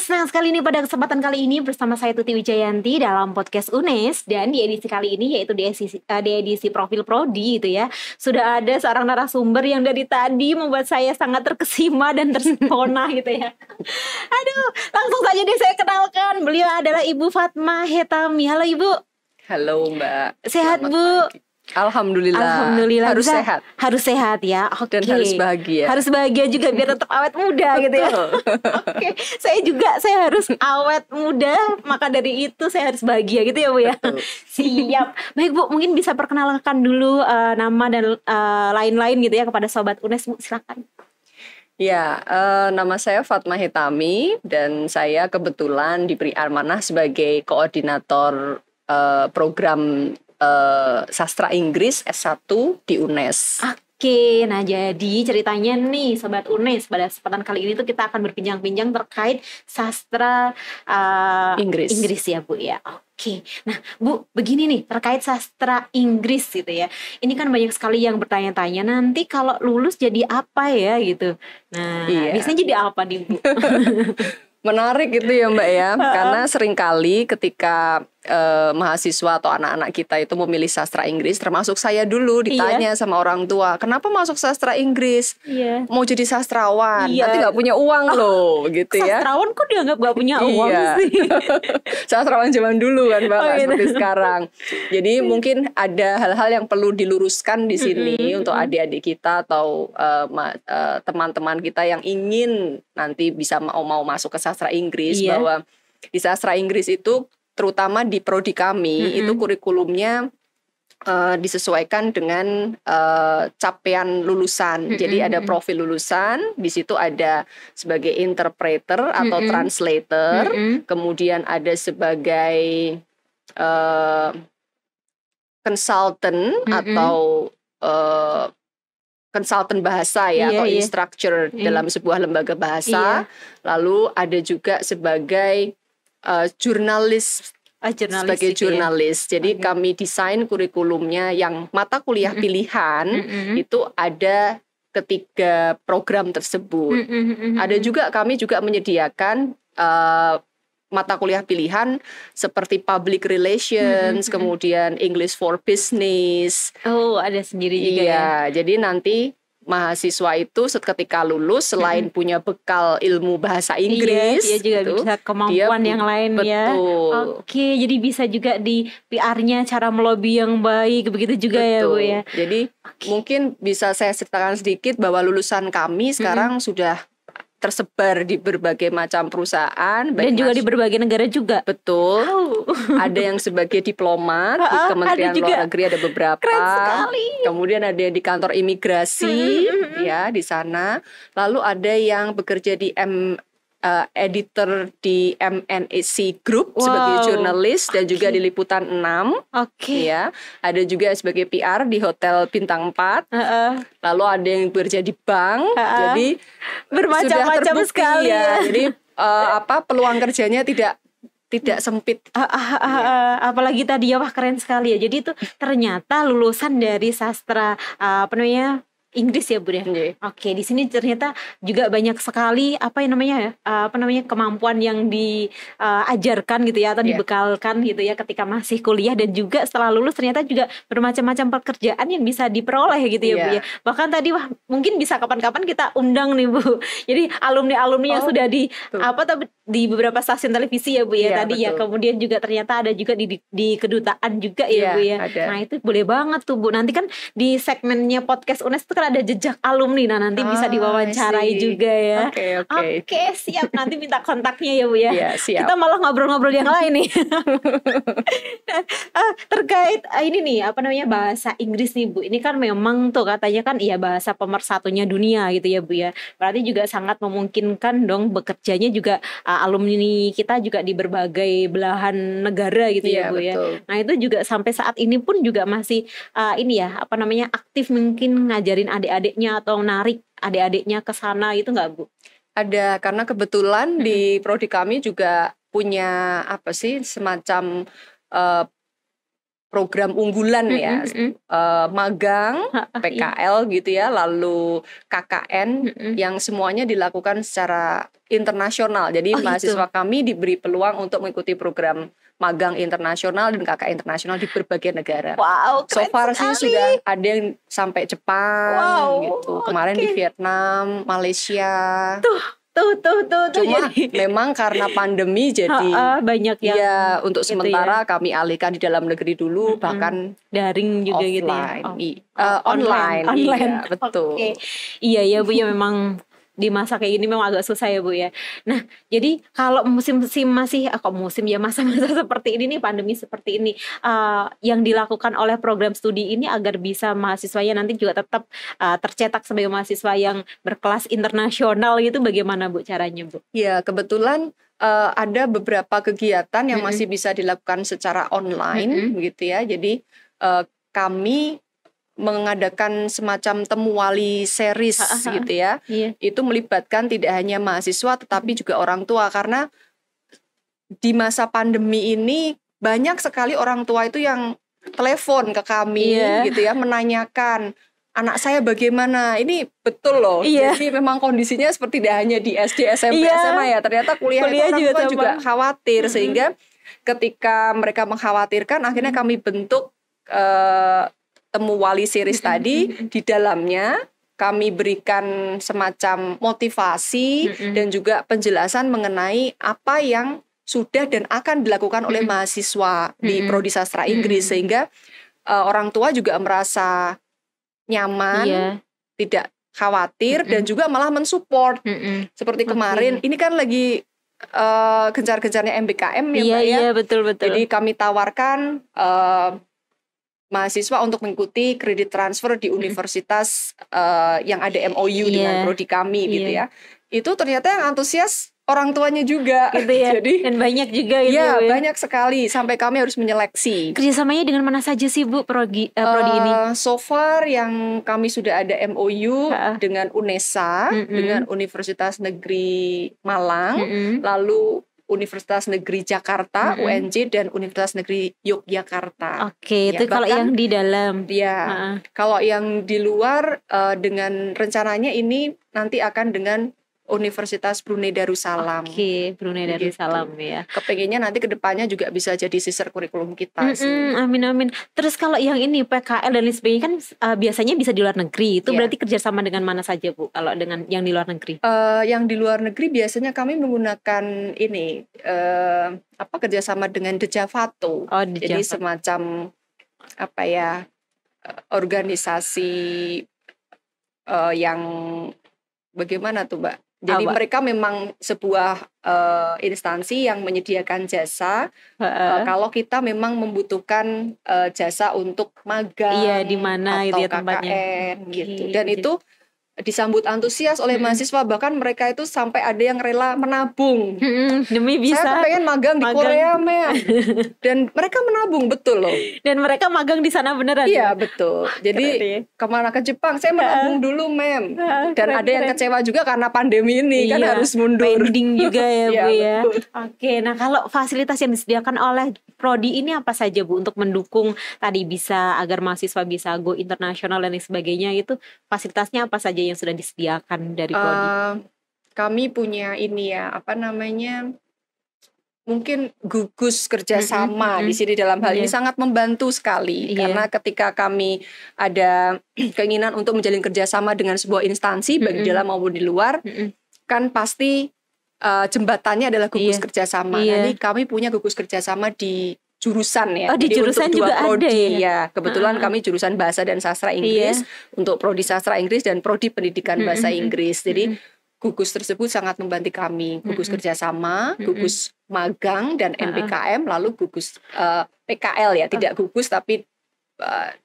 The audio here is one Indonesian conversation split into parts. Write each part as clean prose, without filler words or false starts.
senang sekali nih pada kesempatan kali ini bersama saya Tuti Wijayanti dalam podcast UNES. Dan di edisi kali ini yaitu di edisi Profil Prodi gitu ya, sudah ada seorang narasumber yang dari tadi membuat saya sangat terkesima dan terpesona gitu ya. Aduh, langsung saja deh saya kenalkan. Beliau adalah Ibu Fatma Hetami. Halo Ibu. Halo Mbak. Sehat Selamat Bu? pagi. Alhamdulillah. Harus Bisa, sehat. Harus sehat ya. Oke. Dan harus bahagia. Harus bahagia juga biar tetap awet muda gitu ya. Oke. Saya harus awet muda, maka dari itu saya harus bahagia gitu ya Bu ya. Betul. Siap. Baik Bu, mungkin bisa perkenalkan dulu nama dan lain-lain gitu ya kepada sobat UNES Bu, silakan. Ya, nama saya Fatma Hetami dan saya kebetulan diberi amanah sebagai koordinator program Sastra Inggris S1 di UNES. Oke, nah jadi ceritanya nih Sobat UNES, pada kesempatan kali ini tuh kita akan berbincang-bincang terkait sastra Inggris ya Bu ya. Oke, nah Bu, begini nih terkait sastra Inggris gitu ya. Ini kan banyak sekali yang bertanya-tanya, nanti kalau lulus jadi apa ya gitu. Nah, biasanya jadi apa nih Bu? Menarik gitu ya Mbak ya, karena seringkali ketika mahasiswa atau anak-anak kita itu memilih sastra Inggris, termasuk saya dulu ditanya sama orang tua, kenapa masuk sastra Inggris? Mau jadi sastrawan, nanti nggak punya uang loh, gitu ya. Sastrawan kok dianggap nggak punya uang sih? Sastrawan zaman dulu kan Mbak, seperti sekarang. Jadi mungkin ada hal-hal yang perlu diluruskan di sini untuk adik-adik kita atau teman-teman kita yang ingin nanti bisa mau masuk ke sastra Inggris, bahwa di sastra Inggris itu terutama di prodi kami itu kurikulumnya disesuaikan dengan capaian lulusan. Jadi ada profil lulusan, di situ ada sebagai interpreter atau translator, kemudian ada sebagai consultant atau konsultan bahasa ya, atau instructor dalam sebuah lembaga bahasa. Lalu ada juga sebagai jurnalis, sebagai jurnalis. Jadi kami desain kurikulumnya yang mata kuliah pilihan itu ada ketiga program tersebut. Ada juga kami juga menyediakan mata kuliah pilihan seperti public relations, kemudian English for Business. Oh, ada sendiri juga ya. Jadi nanti mahasiswa itu ketika lulus selain punya bekal ilmu bahasa Inggris, dia juga bisa kemampuan yang lain ya. Oke, jadi bisa juga di PR-nya cara melobi yang baik, begitu juga ya Bu ya. Jadi mungkin bisa saya ceritakan sedikit bahwa lulusan kami sekarang sudah tersebar di berbagai macam perusahaan dan juga di berbagai negara juga. Betul. Ada yang sebagai diplomat di Kementerian Luar Negeri, ada beberapa. Keren sekali. Kemudian ada yang di kantor imigrasi ya di sana. Lalu ada yang bekerja di editor di MNEC Group sebagai jurnalis dan juga di Liputan 6. Ya, ada juga sebagai PR di Hotel Bintang 4. Lalu ada yang bekerja di bank. Jadi bermacam-macam sekali ya. Jadi peluang kerjanya tidak sempit. Apalagi tadi ya, wah keren sekali ya. Jadi itu ternyata lulusan dari sastra Inggris ya Bu ya. Oke, di sini ternyata juga banyak sekali kemampuan yang diajarkan gitu ya, atau dibekalkan gitu ya ketika masih kuliah, dan juga setelah lulus ternyata juga bermacam-macam pekerjaan yang bisa diperoleh gitu ya Bu ya. Bahkan tadi mungkin bisa kapan-kapan kita undang nih Bu. Jadi alumni-alumni yang sudah di beberapa stasiun televisi ya Bu ya tadi. Kemudian juga ternyata ada juga di kedutaan juga ya Bu ya. Nah, itu boleh banget tuh Bu. Nanti kan di segmennya podcast UNES itu kan ada jejak alumni, nah nanti bisa diwawancarai juga ya. Oke, siap. Nanti minta kontaknya ya Bu ya. Siap. Kita malah ngobrol-ngobrol yang lain nih. Terkait ini nih bahasa Inggris nih Bu. Ini kan memang tuh katanya kan bahasa pemersatunya dunia gitu ya Bu ya. Berarti juga sangat memungkinkan dong bekerjanya juga alumni kita juga di berbagai belahan negara gitu ya Bu ya. Nah, itu juga sampai saat ini pun juga masih aktif mungkin ngajarin adik-adiknya atau narik adik-adiknya ke sana itu nggak Bu? Ada, karena kebetulan di prodi kami juga punya semacam program unggulan ya, magang, PKL gitu ya, lalu KKN yang semuanya dilakukan secara internasional. Jadi mahasiswa kami diberi peluang untuk mengikuti program magang internasional dan KKN internasional di berbagai negara. Wow, so far sih sudah ada yang sampai Jepang gitu. Kemarin di Vietnam, Malaysia. Tuh. Cuma memang karena pandemi jadi banyak yang ya untuk gitu sementara kami alihkan di dalam negeri dulu, bahkan daring juga offline, gitu ya. online. Iya, betul. Iya Bu ya, memang di masa kayak gini memang agak susah ya Bu ya. Nah jadi kalau musim-musim masih masa-masa seperti ini nih, pandemi seperti ini, yang dilakukan oleh program studi ini agar bisa mahasiswanya nanti juga tetap tercetak sebagai mahasiswa yang berkelas internasional gitu, bagaimana Bu caranya Bu? Ya kebetulan ada beberapa kegiatan yang masih bisa dilakukan secara online gitu ya. Jadi kami mengadakan semacam temu wali series gitu ya. Itu melibatkan tidak hanya mahasiswa tetapi juga orang tua, karena di masa pandemi ini banyak sekali orang tua itu yang telepon ke kami gitu ya, menanyakan anak saya bagaimana. Ini betul loh. Jadi memang kondisinya seperti tidak hanya di SD, SMP, SMA ya. Ternyata kuliah itu orang tua juga khawatir, sehingga ketika mereka mengkhawatirkan, akhirnya kami bentuk temu wali series tadi. Di dalamnya kami berikan semacam motivasi dan juga penjelasan mengenai apa yang sudah dan akan dilakukan oleh mahasiswa di Prodi Sastra Inggris, sehingga orang tua juga merasa nyaman, tidak khawatir, dan juga malah mensupport. Seperti kemarin, ini kan lagi gencar-gencarnya MBKM ya Mbak ya. Betul. Jadi kami tawarkan mahasiswa untuk mengikuti kredit transfer di universitas yang ada MOU dengan prodi kami gitu ya. Itu ternyata yang antusias orang tuanya juga gitu ya. Jadi dan banyak juga gitu ya. Banyak sekali, sampai kami harus menyeleksi. Kerjasamanya dengan mana saja sih Bu prodi ini? So far yang kami sudah ada MOU dengan UNESA, dengan Universitas Negeri Malang, lalu Universitas Negeri Jakarta, UNJ, dan Universitas Negeri Yogyakarta. Oke, itu kalau yang di dalam. Ya, kalau yang di luar dengan rencananya ini nanti akan dengan Universitas Brunei Darussalam. Oke, Brunei Darussalam ya. Kepengennya nanti kedepannya juga bisa jadi sister kurikulum kita sih. Amin. Terus kalau yang ini PKL dan lain sebagainya kan biasanya bisa di luar negeri. Itu berarti kerjasama dengan mana saja Bu? Kalau dengan yang di luar negeri? Yang di luar negeri biasanya kami menggunakan ini kerjasama dengan Dejavato. Jadi semacam organisasi yang bagaimana tuh Mbak? Jadi mereka memang sebuah instansi yang menyediakan jasa kalau kita memang membutuhkan jasa untuk magang, di mana atau ya KKN tempatnya gitu. Dan itu disambut antusias oleh mahasiswa, bahkan mereka itu sampai ada yang rela menabung. Demi bisa. Saya pengen magang di Korea, Mem. Dan mereka menabung, betul loh. Dan mereka magang di sana beneran. Iya, betul. Jadi kemana ke Jepang, saya menabung dulu, Mem. Dan ada yang kecewa juga karena pandemi ini kan harus mundur. Pending juga ya Bu ya. Betul. Oke, nah kalau fasilitas yang disediakan oleh prodi ini apa saja Bu untuk mendukung tadi bisa agar mahasiswa bisa go internasional dan lain sebagainya, itu fasilitasnya apa saja yang sudah disediakan dari prodi? Kami punya ini ya, mungkin gugus kerjasama di sini dalam hal ini sangat membantu sekali. Karena ketika kami ada keinginan untuk menjalin kerjasama dengan sebuah instansi baik di dalam maupun di luar, kan pasti jembatannya adalah gugus kerjasama. Jadi kami punya gugus kerjasama di jurusan ya. Di jurusan juga prodi, ada ya. Kebetulan kami jurusan Bahasa dan Sastra Inggris untuk Prodi Sastra Inggris dan Prodi Pendidikan Bahasa Inggris. Jadi gugus tersebut sangat membantu kami. Gugus kerjasama, gugus magang dan NPKM, lalu gugus PKL ya. Tidak gugus tapi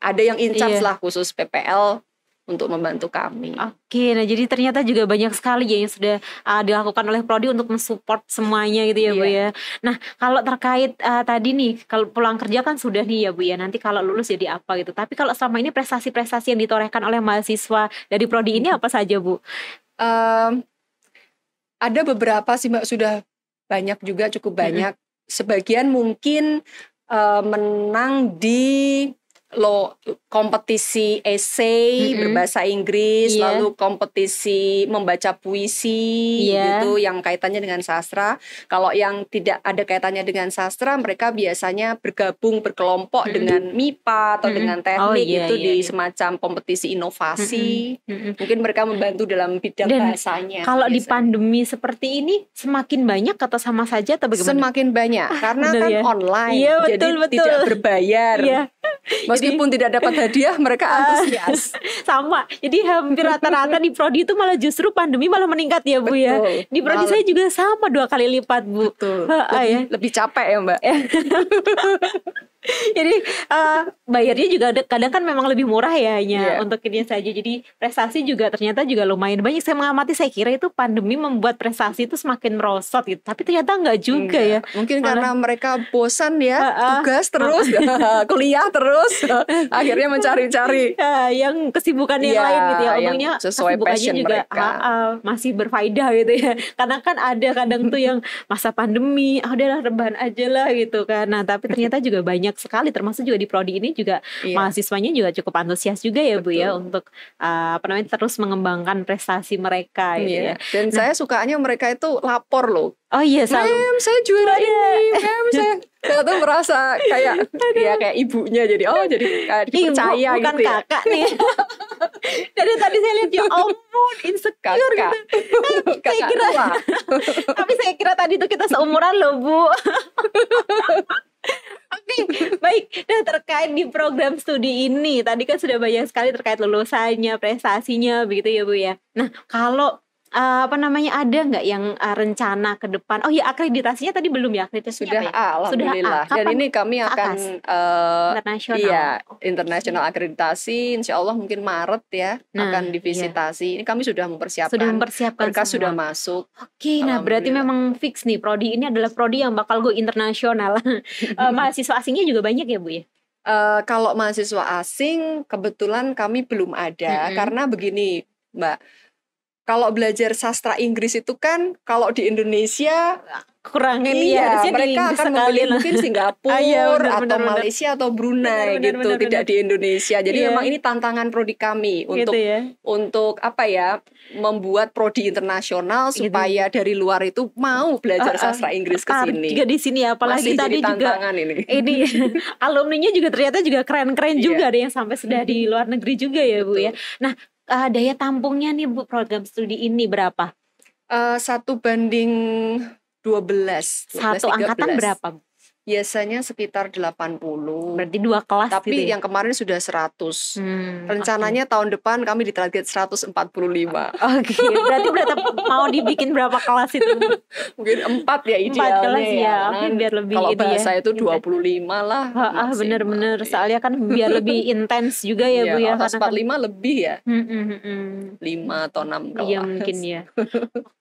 ada yang in charge lah khusus PPL untuk membantu kami. Oke, nah jadi ternyata juga banyak sekali ya yang sudah dilakukan oleh prodi untuk mensupport semuanya gitu ya Bu ya. Nah kalau terkait tadi nih, kalau pulang kerja kan sudah nih ya Bu ya, nanti kalau lulus jadi apa gitu. Tapi kalau selama ini prestasi-prestasi yang ditorehkan oleh mahasiswa dari prodi ini apa saja Bu? Ada beberapa sih Mbak, sudah banyak juga, cukup banyak. Sebagian mungkin menang di kompetisi esai berbahasa Inggris, lalu kompetisi membaca puisi gitu yang kaitannya dengan sastra. Kalau yang tidak ada kaitannya dengan sastra, mereka biasanya berkelompok dengan MIPA atau dengan teknik di semacam kompetisi inovasi. Mungkin mereka membantu dalam bidang bahasanya. Kalau di pandemi seperti ini semakin banyak atau sama saja atau bagaimana? Semakin banyak karena kan online, jadi tidak berbayar. Meskipun tidak dapat hadiah, mereka antusias. Sama. Jadi hampir rata-rata di prodi itu malah justru pandemi malah meningkat ya Bu. Ya. Di prodi saya juga sama 2 kali lipat Bu. Betul. Lebih capek ya Mbak. Jadi bayarnya juga kadang kan memang lebih murah ya hanya untuk ini saja. Jadi prestasi juga ternyata juga lumayan banyak. Saya mengamati, saya kira itu pandemi membuat prestasi itu semakin merosot gitu. Tapi ternyata enggak juga ya. Mungkin karena mereka bosan ya, tugas terus, kuliah terus, akhirnya mencari-cari yang kesibukan yang lain gitu ya. Untungnya sesuai passion juga masih berfaedah gitu ya. Karena kan ada kadang tuh yang masa pandemi, udahlah rebahan aja lah gitu kan. Nah tapi ternyata juga banyak sekali, termasuk juga di prodi ini juga mahasiswanya juga cukup antusias juga ya Bu ya untuk terus mengembangkan prestasi mereka gitu ya. Dan saya sukanya mereka itu lapor loh. Oh iya, selalu. Mem, saya juara ini. Mem, saya tuh merasa kayak ibunya, jadi kayak dipercaya bukan gitu ya. Kakak nih. Dari tadi saya lihat ya ampun insecure gitu. Saya kira tapi saya kira tadi tuh kita seumuran loh Bu. Oke, baik. Nah terkait di program studi ini, tadi kan sudah banyak sekali terkait lulusannya, prestasinya, begitu ya Bu ya. Nah kalau ada nggak yang rencana ke depan? Oh ya, akreditasinya tadi belum ya? Akreditasinya sudah alhamdulillah. Sudah Dan ini kami akan internasional. Iya, internasional akreditasi. Insya Allah mungkin Maret ya akan divisitasi. Ini kami sudah mempersiapkan. Mereka semua. Sudah masuk. Oke, nah berarti memang fix nih prodi ini adalah prodi yang bakal go internasional. Mahasiswa asingnya juga banyak ya Bu ya? Kalau mahasiswa asing kebetulan kami belum ada karena begini Mbak. Kalau belajar sastra Inggris itu kan kalau di Indonesia kurang ini ya, mereka akan memilih mungkin Singapura atau Malaysia atau Brunei gitu, tidak di Indonesia. Jadi memang ini tantangan prodi kami untuk membuat prodi internasional supaya dari luar itu mau belajar sastra Inggris ke sini. Juga di sini apalagi masih tadi juga ini alumninya juga ternyata juga keren-keren juga ada yang sampai sudah di luar negeri juga ya Bu ya. Nah daya tampungnya nih Bu program studi ini berapa? 1:12. Satu angkatan berapa Bu? Biasanya sekitar 80. Berarti 2 kelas tapi gitu ya? yang kemarin sudah 100. Rencananya tahun depan kami ditarget 145. Oke, berarti mau dibikin berapa kelas itu? Mungkin 4 ya idealnya. 4 kelas ya, biar lebih kalau bahasa itu 25 lah. Bener-bener, soalnya kan biar lebih intens juga ya Bu ya. Kalau 45 lebih ya. 5 atau 6 kelas. Iya mungkin ya.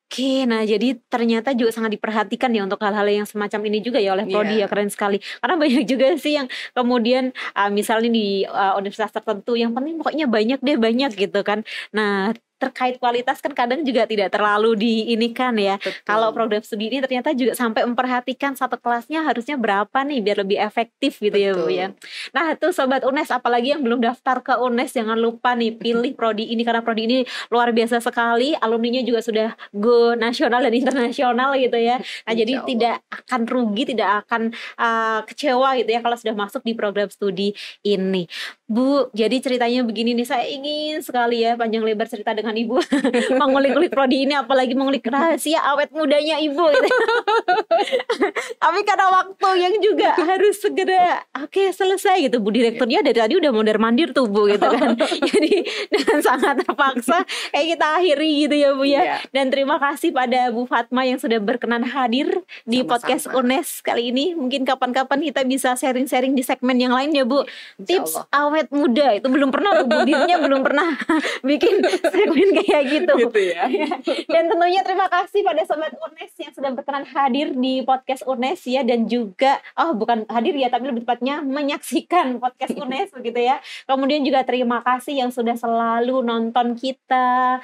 Oke, nah jadi ternyata juga sangat diperhatikan ya untuk hal-hal yang semacam ini juga ya oleh prodi ya, keren sekali. Karena banyak juga sih yang kemudian misalnya di universitas tertentu yang penting pokoknya banyak gitu kan. Nah terkait kualitas kan kadang juga tidak terlalu diinikan ya. Kalau program studi ini ternyata juga sampai memperhatikan satu kelasnya harusnya berapa nih biar lebih efektif gitu ya Bu ya. Nah tuh Sobat UNES, apalagi yang belum daftar ke UNES jangan lupa nih pilih prodi ini karena prodi ini luar biasa sekali. Alumninya juga sudah go nasional dan internasional gitu ya. Nah jadi tidak akan rugi, tidak akan kecewa gitu ya kalau sudah masuk di program studi ini. Bu, jadi ceritanya begini nih, saya ingin sekali ya panjang lebar cerita dengan Ibu mengulik-ulik prodi ini, apalagi mengulik rahasia awet mudanya Ibu gitu. Tapi karena waktu yang juga harus segera selesai gitu, Bu direkturnya dari tadi udah mondar-mandir tuh Bu gitu kan. Jadi dengan sangat terpaksa kita akhiri gitu ya Bu ya. Dan terima kasih pada Bu Fatma yang sudah berkenan hadir di podcast UNES kali ini. Mungkin kapan-kapan kita bisa sharing-sharing di segmen yang lain ya Bu. Tips awet muda itu belum pernah Bu, dirinya belum pernah bikin segmen komen kayak gitu. Gitu ya. Dan tentunya terima kasih pada Sobat UNES yang sudah berkenan hadir di podcast UNES ya, dan juga bukan hadir ya, tapi lebih tepatnya menyaksikan podcast UNES begitu ya. Kemudian juga terima kasih yang sudah selalu nonton kita,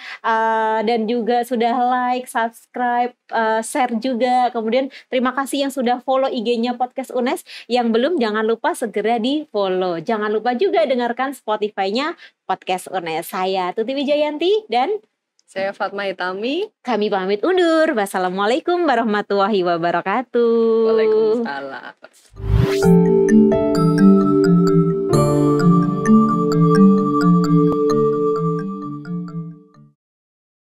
dan juga sudah like, subscribe, share juga. Kemudian terima kasih yang sudah follow IG-nya podcast UNES. Yang belum, jangan lupa segera di follow. Jangan lupa juga dengarkan Spotify-nya podcast UNES. Saya Tuti Wijayanti dan saya Fatma Hitami. Kami pamit undur. Wassalamualaikum warahmatullahi wabarakatuh. Waalaikumsalam.